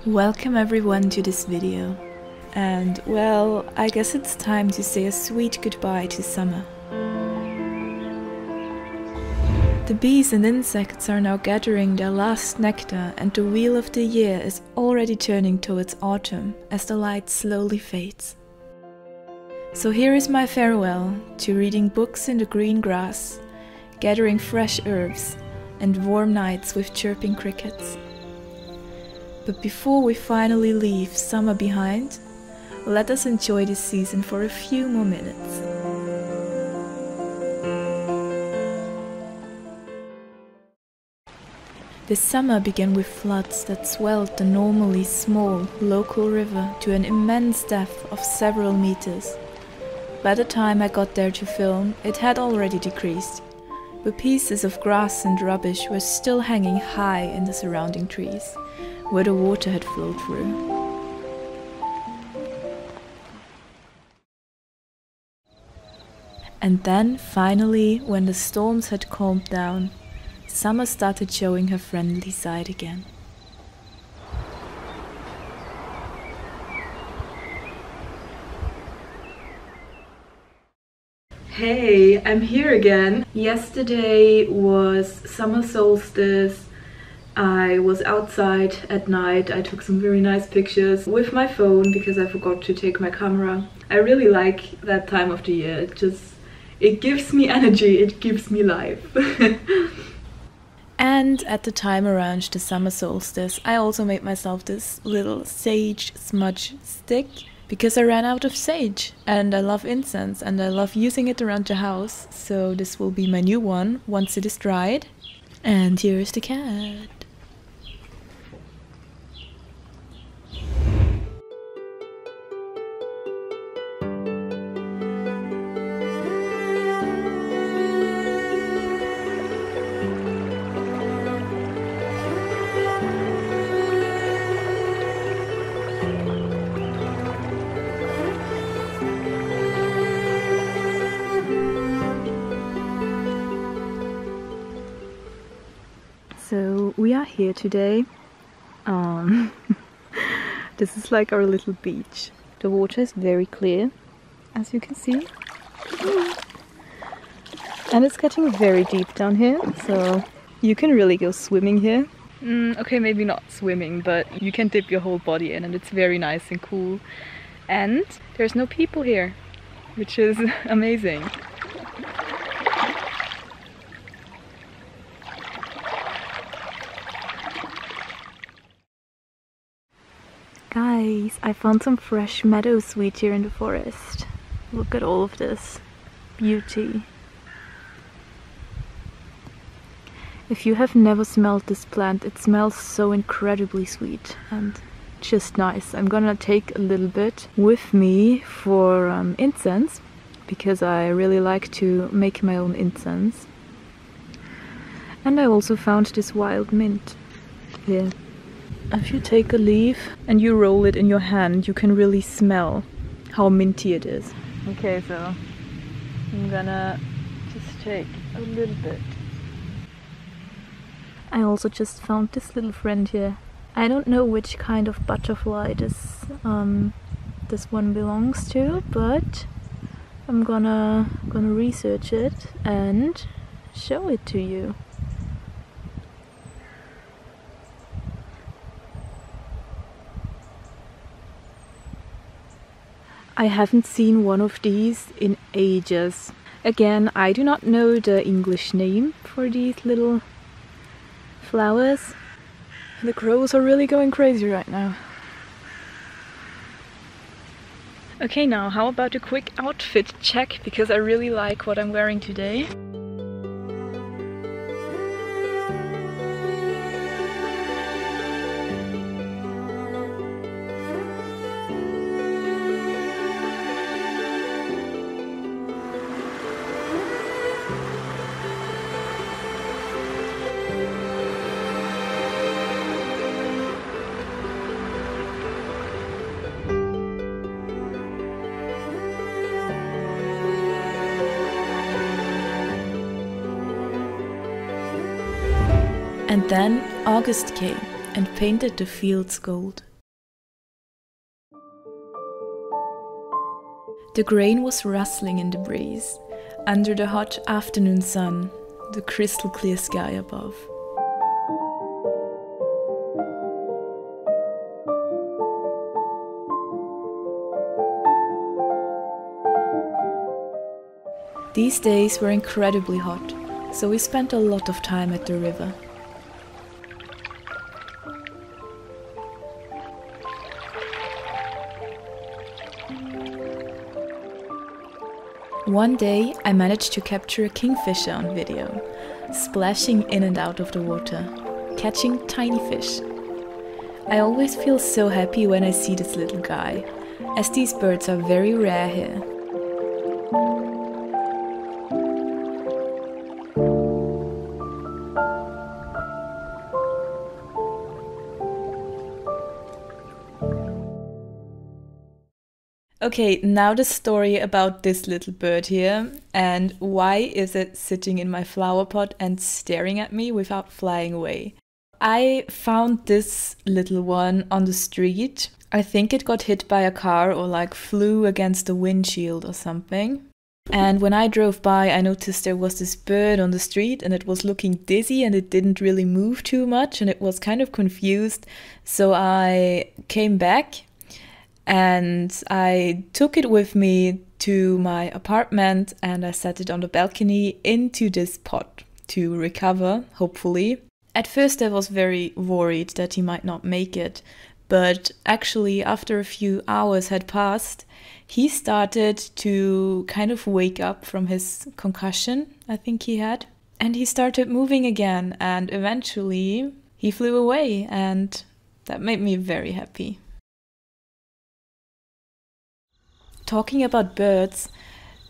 Welcome everyone to this video. And well, I guess it's time to say a sweet goodbye to summer. The bees and insects are now gathering their last nectar, and the wheel of the year is already turning towards autumn as the light slowly fades. So here is my farewell to reading books in the green grass, gathering fresh herbs, and warm nights with chirping crickets. But before we finally leave summer behind, let us enjoy this season for a few more minutes. This summer began with floods that swelled the normally small local river to an immense depth of several meters. By the time I got there to film, it had already decreased, but pieces of grass and rubbish were still hanging high in the surrounding trees, where the water had flowed through. And then, finally, when the storms had calmed down, summer started showing her friendly side again. Hey, I'm here again. Yesterday was summer solstice. I was outside at night. I took some very nice pictures with my phone because I forgot to take my camera. I really like that time of the year. It gives me energy, it gives me life. And at the time around the summer solstice, I also made myself this little sage smudge stick because I ran out of sage, and I love incense and I love using it around the house. So this will be my new one once it is dried. And here is the cat. So we are here today. This is like our little beach. The water is very clear, as you can see. And it's getting very deep down here, so you can really go swimming here. Okay, maybe not swimming, but you can dip your whole body in and it's very nice and cool. And there's no people here, which is amazing. Guys, I found some fresh meadowsweet here in the forest. Look at all of this beauty. If you have never smelled this plant, it smells so incredibly sweet and just nice. I'm gonna take a little bit with me for incense, because I really like to make my own incense. And I also found this wild mint here. If you take a leaf and you roll it in your hand, you can really smell how minty it is. Okay, so I'm gonna just take a little bit. I also just found this little friend here. I don't know which kind of butterfly this one belongs to, but I'm gonna research it and show it to you. I haven't seen one of these in ages. Again, I do not know the English name for these little flowers. The crows are really going crazy right now. Okay, now how about a quick outfit check, because I really like what I'm wearing today. And then August came and painted the fields gold. The grain was rustling in the breeze, under the hot afternoon sun, the crystal clear sky above. These days were incredibly hot, so we spent a lot of time at the river. One day I managed to capture a kingfisher on video, splashing in and out of the water, catching tiny fish. I always feel so happy when I see this little guy, as these birds are very rare here. Okay, now the story about this little bird here, and why is it sitting in my flower pot and staring at me without flying away. I found this little one on the street. I think it got hit by a car or like flew against the windshield or something. And when I drove by, I noticed there was this bird on the street and it was looking dizzy and it didn't really move too much and it was kind of confused. So I came back and I took it with me to my apartment and I set it on the balcony into this pot to recover, hopefully. At first I was very worried that he might not make it, but actually after a few hours had passed, he started to kind of wake up from his concussion, I think he had. And he started moving again and eventually he flew away and that made me very happy. Talking about birds,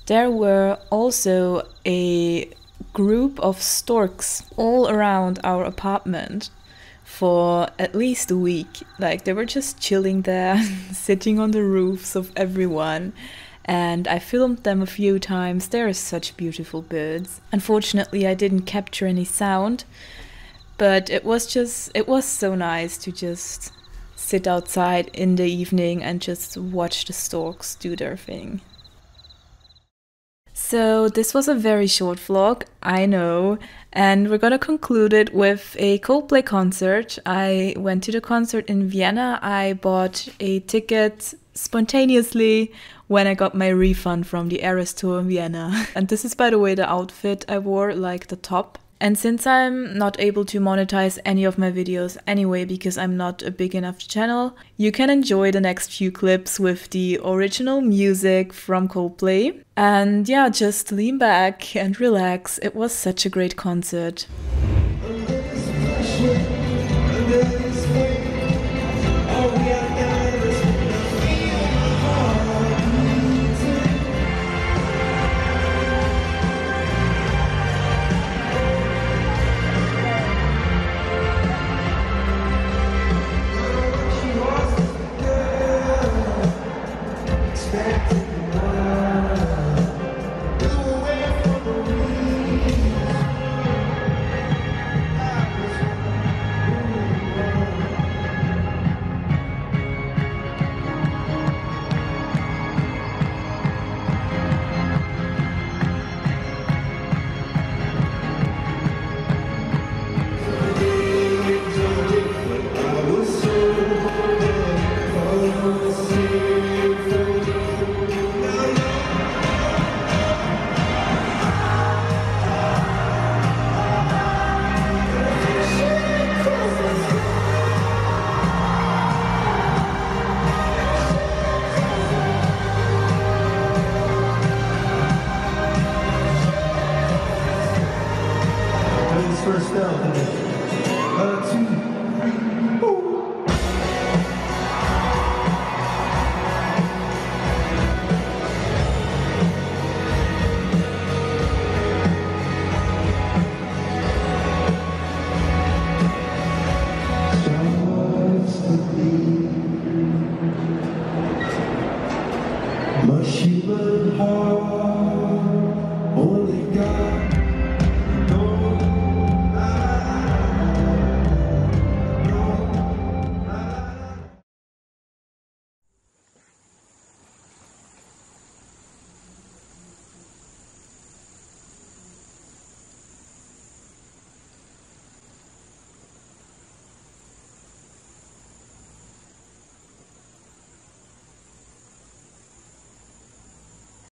there were also a group of storks all around our apartment for at least a week. Like they were just chilling there, sitting on the roofs of everyone. And I filmed them a few times. They're such beautiful birds. Unfortunately, I didn't capture any sound, but it was so nice to just sit outside in the evening and just watch the storks do their thing. So this was a very short vlog, I know, and we're gonna conclude it with a Coldplay concert. I went to the concert in Vienna. I bought a ticket spontaneously when I got my refund from the Eras Tour in Vienna. And this is, by the way, the outfit I wore, like the top. And since I'm not able to monetize any of my videos anyway because I'm not a big enough channel, you can enjoy the next few clips with the original music from Coldplay. And yeah, just lean back and relax. It was such a great concert.